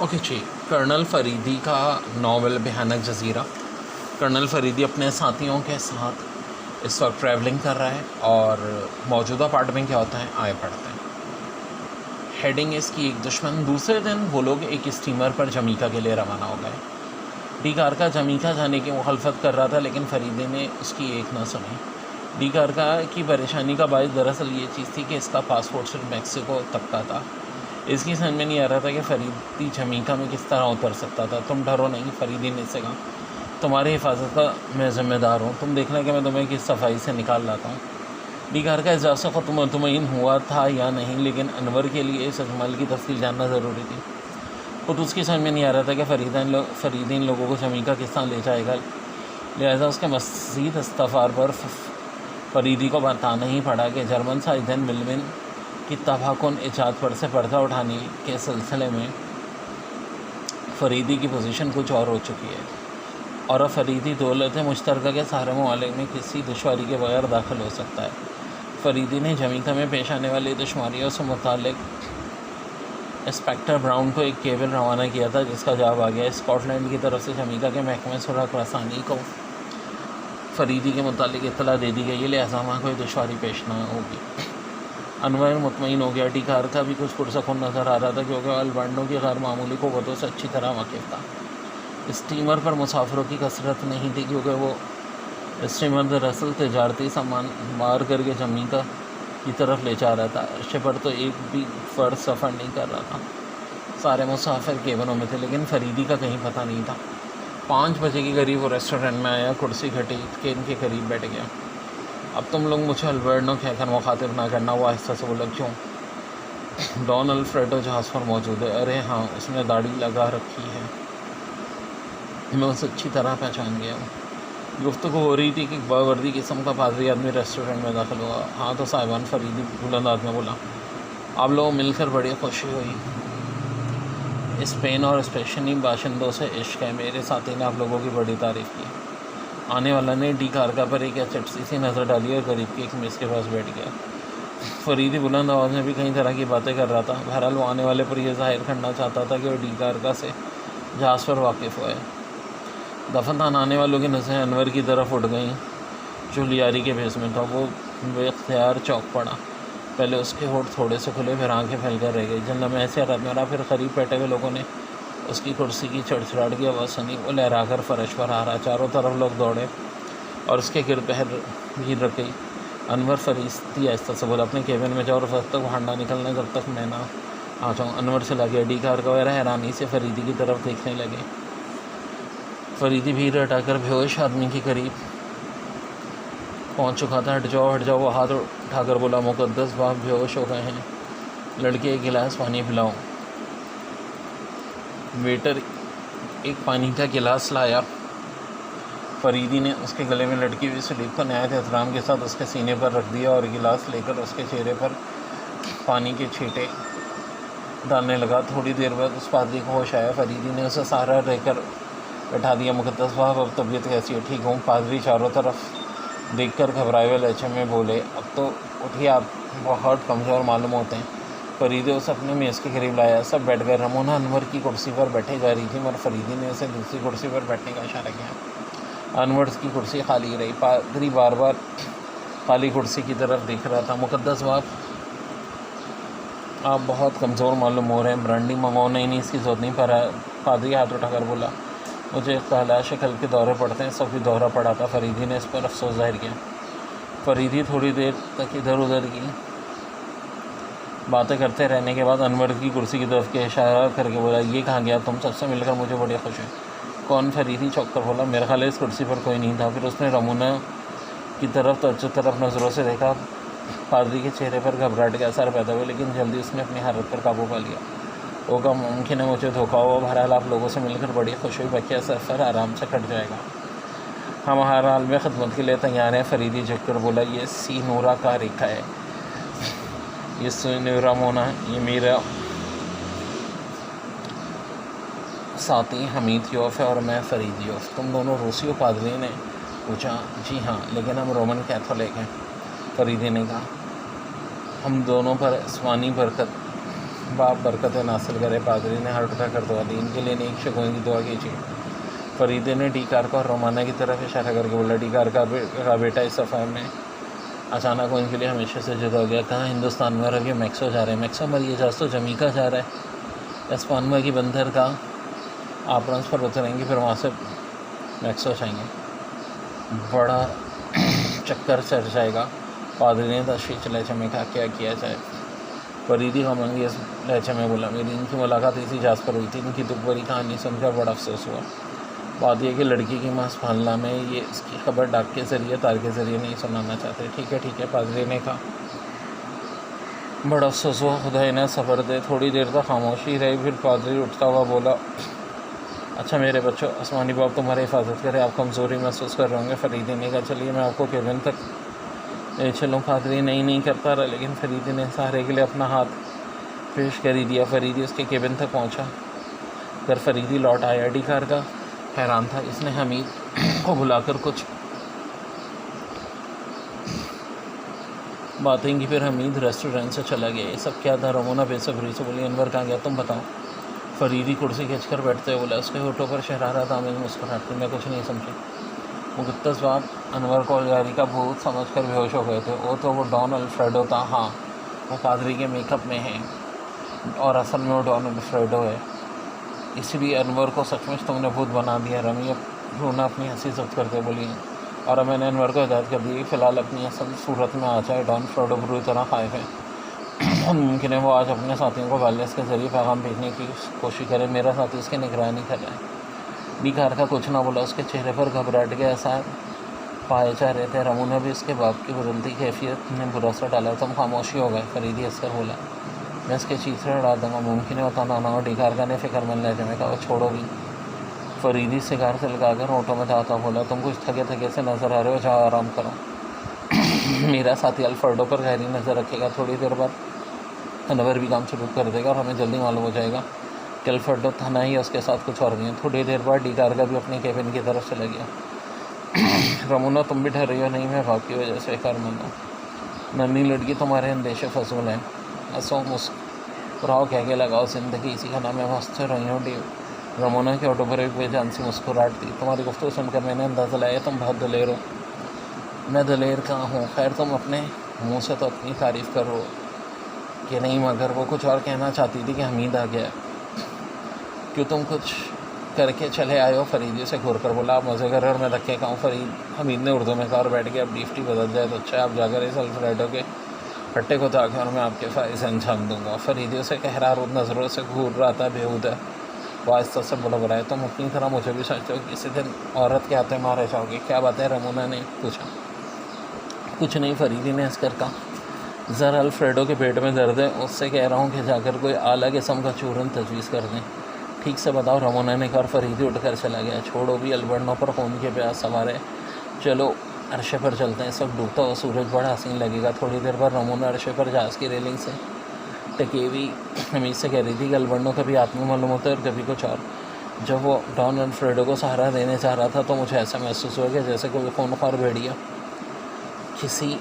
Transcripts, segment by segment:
Okay जी। Colonel Faridi का novel भयानक Jazeera. Colonel Faridi अपने साथियों के साथ इस वक्त ट्रैवलिंग कर रहा है और मौजूदा पार्ट में क्या होता है आए पढ़ते हैं। हेडिंग इसकी एक दुश्मन। दूसरे दिन वो लोग एक स्टीमर पर जमीका के लिए रवाना हो गए। डी कारका जमीका जाने की मुखालफत कर रहा था, लेकिन फरीदी ने उसकी एक ना सुनी। डी कारका की परेशानी का बायस दरअसल ये चीज़ थी कि इसका पासपोर्ट सिर्फ मैक्सिको तक का था। इसकी समझ में नहीं आ रहा था कि फरीदी जमीका में किस तरह उतर सकता था। तुम डरो नहीं, फरीदी ने से कहा, तुम्हारी हिफाजत का मैं ज़िम्मेदार हूँ, तुम देखना कि मैं तुम्हें किस सफाई से निकाल लाता हूँ। डी कारका इस बात से मुतमईन हुआ था या नहीं, लेकिन अनवर के लिए इस अजमल की तफसील जानना ज़रूरी थी। खुद उसकी समझ में नहीं आ रहा था कि फरीदी इन लोगों को जमीका किस तरह ले जाएगा। लिहाजा उसके मज़ीद इस्तफ़ार पर फरीदी को बताना ही पड़ा कि जर्मन साइजन मिलविन की तबाहकुन इजाद पर से पर्दा उठाने के सिलसिले में फरीदी की पोजीशन कुछ और हो चुकी है और अब फरीदी दौलत मुश्तरका के सारे ममालिक में किसी दुश्वारी के बगैर दाखिल हो सकता है। फरीदी ने जमीका में पेश आने वाली दुश्वारियों से मुतालिक इंस्पेक्टर ब्राउन को एक केबल रवाना किया था, जिसका जवाब आ गया। स्कॉटलैंड की तरफ से जमीका के महकमे सुरख रसानी को फरीदी के मुतालिक इत्तला दे दी गई है, लिहाजा वहाँ कोई दुश्वारी पेश ना होगी। अनवर मुतमईन हो गया। डी कारका भी कुछ पुरसकून नज़र आ रहा था, क्योंकि अल्बांडो की गैर मामूली क़ुव्वतों से अच्छी तरह वाकिफ़ था। स्टीमर पर मुसाफिरों की कसरत नहीं थी, क्योंकि वो स्टीमर दरअसल तजारती सामान मार करके जमीका की तरफ ले जा रहा था। अर्शे पर तो एक भी फ़र्द सफ़र नहीं कर रहा था। सारे मुसाफिर केबिनों में थे, लेकिन फरीदी का कहीं पता नहीं था। 5 बजे के करीब वो रेस्टोरेंट में आया, कुर्सी खटीक के इनके करीब बैठ गया। अब तुम लोग मुझे अल्बर्टो कहकर मुखातिब ना करना, वो आहिस्ता से बोला। क्यों? डॉन अल्फ्रेडो जहाज़ पर मौजूद है। अरे हाँ, उसने दाढ़ी लगा रखी है, मैं उसे अच्छी तरह पहचान गया हूँ। गुफ्तगू हो रही थी कि बावर्दी किस्म का पादरी आदमी रेस्टोरेंट में दाखिल हुआ। हाँ तो साहिबान, फरीदी बुलंद आदमी बोला। आप लोग मिलकर बड़ी खुशी हुई। स्पेन और स्पेशली बाशिंदों से इश्क है। मेरे साथी ने आप लोगों की बड़ी तारीफ़ की। आने वाला ने डी कारका पर एक चटसी सी नज़र डाली और करीब की एक मेज़ के पास बैठ गया। फरीदी बुलंद आवाज़ में भी कई तरह की बातें कर रहा था। बहरहाल वो आने वाले पर यह जाहिर करना चाहता था कि वो डी कारका से जहाज़ पर वाकिफ़ हुए। दफन आने वालों की नज़रें अनवर की तरफ उठ गईं, जो लियारी के भेस में था। वो बेख्तियार चौंक पड़ा। पहले उसके होठ थोड़े से खुले, फिर आंखें फैल कर रह गई। जल्द में ऐसे रहा, फिर करीब बैठे हुए लोगों ने उसकी कुर्सी की चढ़चढ़ाहट की आवाज़ सुनी। वो लहरा कर फर्श पर आ रहा। चारों तरफ लोग दौड़े और उसके गिरद पहर भी रख गई। अनवर फरीदी आहिस्ता से बोला, अपने केबिन में जाओ और वक्त तक बाहर ना निकलना जब तक मैं ना आ जाऊँ। अनवर चला गया। डी कारका वगैरह हैरानी से फरीदी की तरफ देखने लगे। फरीदी भीड़ हटाकर बेहोश आदमी के करीब पहुंच चुका था। हट जाओ। वो हाथ उठाकर बोला, मुक़द्दस बाप बेहोश हो गए हैं, लड़के एक गिलास पानी पिलाओ। वेटर एक पानी का गिलास लाया। फरीदी ने उसके गले में लटकी हुई स्लीव को नहायत एहतराम के साथ उसके सीने पर रख दिया और गिलास लेकर उसके चेहरे पर पानी के छींटे डालने लगा। थोड़ी देर बाद उस पादरी को होश आया। फरीदी ने उसे सहारा देकर बैठा दिया। मुक़द्दस बाप, अब तबीयत कैसी है? ठीक हूँ। पादरी चारों तरफ देखकर घबराए हुए लहजे में बोले, अब तो उठिए, आप बहुत कमज़ोर मालूम होते हैं। फरीदी उसे अपने मेज़ के करीब लाया। सब बैठ गए। रमोना अनवर की कुर्सी पर बैठे जा रही थी, मगर फरीदी ने उसे दूसरी कुर्सी पर बैठने का इशारा किया। अनवर की कुर्सी खाली रही। पादरी बार बार खाली कुर्सी की तरफ देख रहा था। मुक़द्दस बाप, आप बहुत कमज़ोर मालूम हो रहे हैं, ब्रांडी मंगाओ। नहीं, इसकी ज़रूरत नहीं। पर पादरी हाथ उठाकर बोला, मुझे ख्याल शक्ल के दौरे पड़ते हैं। सब भी दौरा पड़ा था। फरीदी ने इस पर अफसोस जाहिर किया। फरीदी थोड़ी देर तक इधर उधर की बातें करते रहने के बाद अनवर की कुर्सी की तरफ के इशारा करके बोला, ये कहाँ गया? तुम सबसे मिलकर मुझे बड़ी खुश है। कौन? फरीदी चौंक कर बोला, मेरा ख्याल है इस कुर्सी पर कोई नहीं था। फिर उसने रमूना की तरफ नज़रों से देखा। पादरी के चेहरे पर घबराहट का असर पैदा हुआ, लेकिन जल्दी उसने अपनी हालत पर काबू पा लिया। होगा मुमकिन है मुझे धोखा हुआ। बहरहाल आप लोगों से मिलकर बड़ी खुश हुई। बाकी सफ़र आराम से कट जाएगा। हम हर हाल में खिदमत के लिए तैयार हैं। फरीदी झुककर बोला, ये सी नूरा का रेखा है। ये सी नूरा मोना, ये मेरा साथी हमीद यूफ है और मैं फरीद यूफ। तुम दोनों रूसी हो? पादरी ने पूछा। जी हाँ, लेकिन हम रोमन कैथोलिक हैं, फरीदी ने कहा। हम दोनों पर आसमानी बरकत बाप बरकत नासिल करे। पादरी ने हार्ट उठा कर दुआ दी। इनके लिए नेक शगुन की दुआ कीजिए। फरीदे ने डी कार को और रोमाना की तरफ इशारा करके बोला, डी कार का बेटा इस सफ़र में अचानक वो इनके लिए हमेशा से जुदा हो गया। कहाँ हिंदुस्तान में, और अब ये मैक्सो जा रहे हैं। मैक्सो मरिए जहाज़ तो जमीका जा रहा है। एस्पानमा की बंदर का आपरंस पर उतरेंगे, फिर वहाँ से मैक्सो जाएंगे। बड़ा चक्कर चढ़ जाएगा। पादरी ने तशवीश लहजे में कहा, क्या किया जाए। फरीदी गमगीन इस लहजे में बोला, मेरी इनकी मुलाकात इसी जहाज़ पर हुई थी। इनकी दुख भरी कहानी सुनकर बड़ा अफसोस हुआ। बात यह कि लड़की की मां फालना में ये इसकी खबर डाक के ज़रिए, तार के ज़रिए नहीं सुनाना चाहते। ठीक है, पादरी ने कहा। बड़ा अफसोस हुआ, खुदा इन्हें सब्र दे। थोड़ी देर तक खामोशी रही, फिर पादरी उठता हुआ बोला, अच्छा मेरे बच्चों, आसमानी बाप तुम्हारी हिफाजत करे। आप कमज़ोरी महसूस कर रहे होंगे। फरीदी ने कहा, चलिए मैं आपको केबिन तक ले चलूँ। पादरी नहीं करता रहा, लेकिन फरीदी ने सहारे के लिए अपना हाथ पेश कर ही दिया। फरीदी उसके केबिन तक पहुँचा। अगर फरीदी लौट आया, डी कार का हैरान था। इसने हमीद को बुलाकर कुछ बातें की, फिर हमीद रेस्टोरेंट से चला गया। ये सब क्या था? रमोना बेसब्री से बोली, अनवर कहाँ गया, तुम बताओ। फरीदी कुर्सी खींचकर बैठते बोला। उसके होठों पर शरारत आमिज़ मुस्कुराहट। मैं कुछ नहीं समझी। मुक़द्दस बाप अनवर कोलगारी का भूत समझकर बेहोश हो गए थे। वो डॉन अल्फ्रेडो था। हाँ, वो पादरी के मेकअप में है और असल में वो डॉन अल्फ्रेडो है। इसलिए अनवर को सचमुच तुमने भूत बना दिया। रमी रोना अपनी हंसी जब्त करके बोली, और मैंने अनवर को हिदायत कर दी, फ़िलहाल अपनी असल सूरत में आ जाए। डॉन अल्फ्रेडो बुरी तरह खाइफ है। मुमकिन है वो आज अपने साथियों को वायरलेस के ज़रिए पैगाम भेजने की कोशिश करे। मेरा साथी उसकी निगरानी कर रहा है। डी कार का कुछ ना बोला। उसके चेहरे पर घबराहट के आसार पाए जा रहे थे। रमू ने भी उसके बाप की बदलती कैफियत में बुरा असर डाला। तुम खामोशी हो गए, फरीदी हंसकर बोला। मैं इसके चीथड़े उड़ा दूँगा। मुमकिन है बताना ना हो। डी कार का ने फिक्रमंद लहजे में कहा, छोड़ोगी। फरीदी सिगार से लगाकर होठों में जाता बोला, तुम कुछ थके से नज़र आ रहे हो, जाओ आराम करो। मेरा साथी अल्फ्रेडो पर गहरी नज़र रखेगा। थोड़ी देर बाद अनवर भी काम शुरू कर देगा और हमें जल्दी मालूम हो जाएगा कि अल्फ्रेडो था ना ही उसके साथ कुछ और नहीं है। थोड़ी देर बाद डी कार का भी अपने केबिन की तरफ चला गया। रमूना, तुम भी ठहर रही हो? नहीं, मैं बाप की वजह से कारमंद हूँ। नन्ही लड़की, तुम्हारे अंदेशे फजूल हैं। हंसो मुस्कुराओ, कह के लगाओ, ज़िंदगी इसी का नाम है। मस्त रही हूँ। रमोना के ऑटो पर एक बेजान सी मुस्कुराहट थी। तुम्हारी गुफ्तगू सुनकर मैंने अंदाज़ा लाया तुम बहुत दलेर हो। मैं दलेर कहाँ हूँ? खैर, तुम अपने मुँह से तो अपनी तारीफ़ करो कि नहीं, मगर वो कुछ और कहना चाहती थी कि हमीद आ गया। क्यों, तुम कुछ करके चले आए हो? फरीदी से घूर कर बोला। आप मज़े कर और मैं धक्के खाऊँ? हमीद ने उर्दू में कहा और बैठ गया। अब ड्यूटी बदल जाए तो अच्छा, आप जाकर इस अल्फ्रेडो के फट्टे को ताकि और मैं आपके फ़ायदे अंजाम दूँगा। फरीदी उसे कहरा रुद नज़रों से घूर रहा था। बेहूदा वो आहिस्ता से बोला, बुराए तुम अपनी तरह मुझे भी सोचते हो कि किसी दिन औरत के हाथे मारे जाओगे। क्या बात है? रमूना ने पूछा। कुछ नहीं, फरीदी ने हंसकर कहा। ज़रा अल्फ्रेडो के पेट में दर्द है, उससे कह रहा हूँ कि जाकर कोई आला किस्म का चूरन तजवीज़ कर दें। ठीक से बताओ, रमूना ने कहा। फरीदी उठकर चला गया। छोड़ो भी, अल्बर्टो पर खून के प्यास सवार है। चलो अरशे पर चलते हैं। इस वक्त डूबता हुआ सूरज बड़ा हसीन लगेगा। थोड़ी देर बाद रमूना अरशे पर जहाज़ की रेलिंग से टकेवी हमीद से कह रही थी कि अल्बर्टो कभी आत्मा मालूम होता है और कभी कुछ और। जब वो डॉन अल्फ्रेडो को सहारा देने जा रहा था तो मुझे ऐसा महसूस हुआ कि जैसे कोई खूनख्वार भेड़िया किसी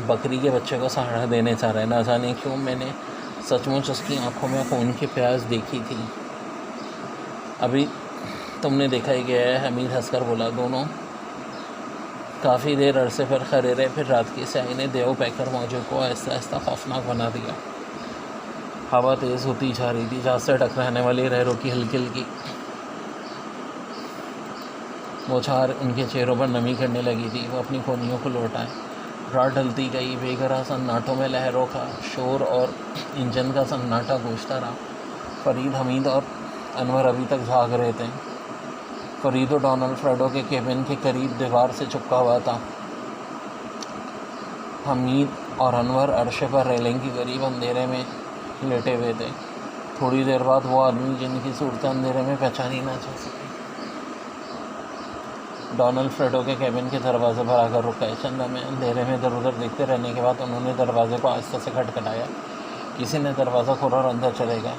बकरी के बच्चे को सहारा देने जा रहा है। ना जाने क्यों मैंने सचमुच उसकी आंखों में खून की प्यास देखी थी। अभी तुमने देखा ही गया है, हमीद हंसकर बोला। दोनों काफ़ी देर अरसे पर खड़े रहे। फिर रात की स्याही ने देव पैकर मौजों को आहिस्ता आहिस्ता खौफनाक बना दिया। हवा तेज़ होती जा रही थी। जहाज़ से टकराने वाली लहरों की हल्की हल्की बौछार उनके चेहरों पर नमी करने लगी थी। वो अपनी कोनियों को लौटाए। रात ढलती गई। बेघरा सन्नाटों में लहरों का शोर और इंजन का सन्नाटा गूंजता रहा। फरीद, हमीद और अनवर अभी तक जाग रहे थे। फरीद डॉन अल्फ्रेडो के केबिन के करीब दीवार से चिपका हुआ था। हमीद और अनवर अरशे पर रेलिंग के करीब अंधेरे में लेटे हुए थे। थोड़ी देर बाद वो आदमी जिनकी सूरत अंधेरे में पहचानी ना जा सकी डॉन अल्फ्रेडो के केबिन के दरवाजे पर आकर रुका। चंद में अंधेरे में इधर उधर देखते रहने के बाद उन्होंने दरवाजे को आहिस्ता से खटखटाया। किसी ने दरवाज़ा खोला और अंदर चले गए।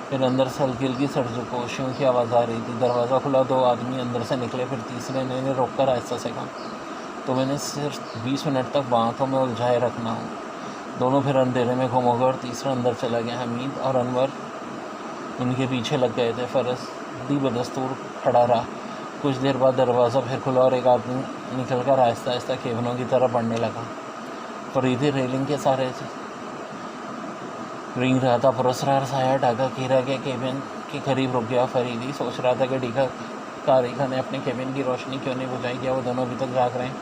फिर अंदर से हल्की हल्की सरगोशियों की आवाज़ आ रही थी। दरवाज़ा खुला, दो आदमी अंदर से निकले। फिर तीसरे ने रोककर आहिस्ता से कहा, तो मैंने सिर्फ 20 मिनट तक बातों में उलझाए रखना हूँ। दोनों फिर अंधेरे में घूम गए और तीसरा अंदर चला गया। हमीद और अनवर इनके पीछे लग गए थे। फ़रस दी बदस्तूर खड़ा रहा। कुछ देर बाद दरवाज़ा फिर खुला और एक आदमी निकल कर आहिस्ता आहिस्ता केबिनों की तरफ बढ़ने लगा। फरीदी रेलिंग के सहारे रेंग रहा था। पुरस्कार साया ढाका कीरा के केबिन के करीब रुक गया। फरीदी सोच रहा था कि ढीका कारिका ने अपने केबिन की रोशनी क्यों नहीं बुझाई। क्या वो दोनों अभी तक जाग रहे हैं?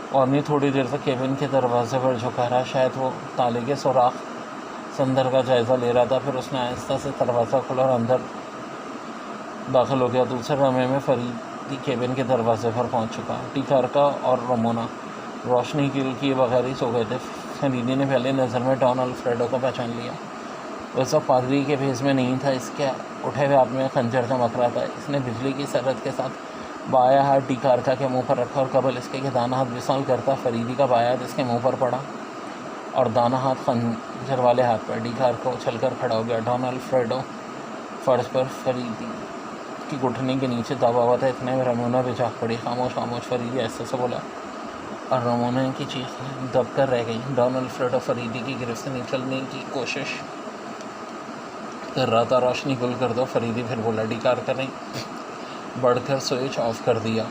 और नहीं, थोड़ी देर तक केबिन के दरवाजे पर झुका रहा। शायद वो ताले के सुराख से अंदर का जायज़ा ले रहा था। फिर उसने आहिस्ता से दरवाज़ा खोला और अंदर दाखिल हो गया। दूसरे लम्हे में फरीदी केबिन के दरवाजे पर पहुंच चुका। टीकारका और रमोना रोशनी किए बगैर ही सो गए थे। फरीदी ने पहले नज़र में डॉन अल्फ्रेडो को पहचान लिया। वह सब पादरी के भेस में नहीं था। इसके उठे हुए हाथ में खंजर चमक रहा था। इसने बिजली की सरहद के साथ बाया हाथ टीकारका के मुंह पर रखा और कबल इसके कि दाना हाथ विशाल करता फरीदी का बाया हाथ इसके मुंह पर पड़ा और दाना हाथ खंजर वाले हाथ पर। टीकारका उछलकर खड़ा हो गया। डॉन अल्फ्रेडो फर्श पर फरीदी की घुटने के नीचे दबा हुआ था। इतने में रमोना भी जाग पड़ी। खामोश खामोश, फरीदी ऐसे से बोला और रमोना की चीखें दब कर रह गई। डॉन अल्फ्रेडो फरीदी की गिरफ्त से निकलने की कोशिश कर रहा था। रोशनी गुल कर दो, फरीदी फिर बोला। टीकारका ने बढ़कर स्विच ऑफ कर दिया।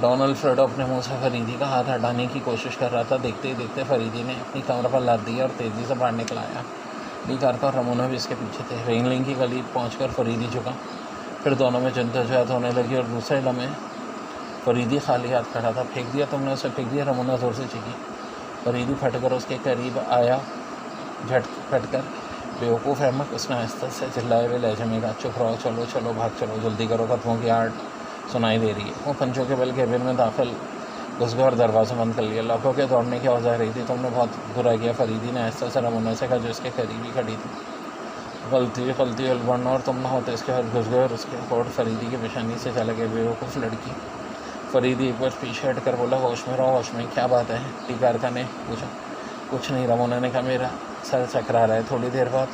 डॉन अल्फ्रेडो अपने मुंह से फरीदी का हाथ हटाने की कोशिश कर रहा था। देखते ही देखते फरीदी ने अपनी कमर पर लाद दिया और तेज़ी से बाहर निकल आया। टीकारका और रमोना भी इसके पीछे थे। रेलिंग की गली पहुंचकर फरीदी झुका। फिर दोनों में जद्दोजहद होने लगी और दूसरे लम्हे फरीदी खाली हाथ खड़ा था। फेंक दिया तुमने? उसे फेंक दिया, रमोना ज़ोर से चीखी। फरीदी फटकर उसके करीब आया। झटकर बेवकूफ़ अहमक, उसने आहिस्ता से चिल्लाए हुए लहजे में कहा, चुप रहो, चलो चलो, भाग चलो, जल्दी करो, कदमों की आहट सुनाई दे रही है। वो पंचों के बल केबिन में दाखिल घुस गए और दरवाज़ा बंद कर लिया। लाखों के दौड़ने की आवाज़ आ रही थी। तुमने बहुत बुरा किया, फरीदी ने आहिस्ता से रमोना से कहा जो इसके करीब ही खड़ी थी। गलती अलबड़ना और तुम ना होते इसके हाथ घुस गए और उसके होठ फरीदी की पेशानी से चले गए। बेवकूफ़ लड़की। फरीदी एक बार पीछे हट कर बोला, होश में रहो, होश में। क्या बात है? टीकारका ने पूछा। कुछ नहीं, रमोना ने कहा, मेरा सर चकरा रहा है। थोड़ी देर बाद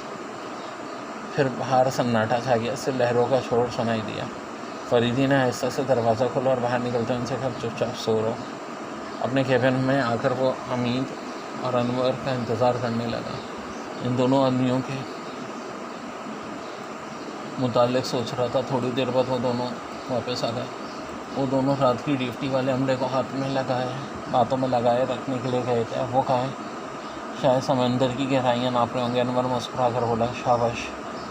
फिर बाहर सन्नाटा छा गया। इससे लहरों का शोर सुनाई दिया। फरीदी ने आहिस्ता से दरवाज़ा खोला और बाहर निकलते उनसे कहा, चुपचाप सो रहो। अपने केबिन में आकर वो हमीद और अनवर का इंतज़ार करने लगा। इन दोनों आदमियों के मुतालिक सोच रहा था। थोड़ी देर बाद वो दोनों वापस आ गए। वो दोनों रात की ड्यूटी वाले अमले को हाथ में लगाए, बातों में लगाए रखने के लिए गए थे। अब वो कहें शायद समंदर की गहराइयाँ नाप रहे होंगे। अनवर मुस्कुरा कर बोला, शाबाश।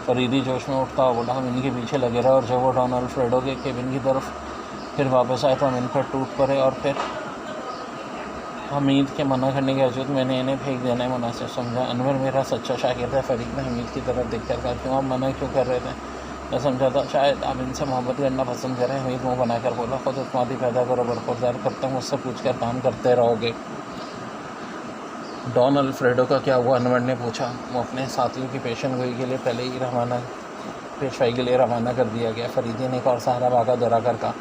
फरीदी जोश में उठता हुआ बोला, हम इनके पीछे लगे रहे और जब वो डॉन अल्फ्रेडो के केबिन की तरफ फिर वापस आए तो हम इन पर टूट पड़े और फिर हमीद के मना करने के बावजूद मैंने इन्हें फेंक देना ही मुनासिब समझा। अनवर मेरा सच्चा शागिर्द है। फरीद ने हमीद की तरफ देखकर कहा, क्यों आप मना क्यों कर रहे थे? मैं समझा था शायद आप इनसे मोहब्बत करना पसंद करें। हमीद मुँह बनाकर बोला, खुद इत्मीनान पैदा करो बरखुरदार, कब तक मुझसे पूछ कर काम करते रहोगे? डॉन अल्फ्रेडो का क्या हुआ? अनवर ने पूछा। वो अपने साथियों की पेशन गोई के लिए पहले ही पेशवाई के लिए रवाना कर दिया गया। फरीदी ने एक और सहारा भागा दोहरा कर कहा,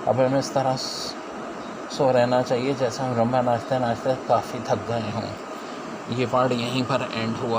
अब हमें इस तरह सो रहना चाहिए जैसे हम रम्मा नाचते नाचते काफ़ी थक गए हों। ये पार्ट यहीं पर एंड हुआ।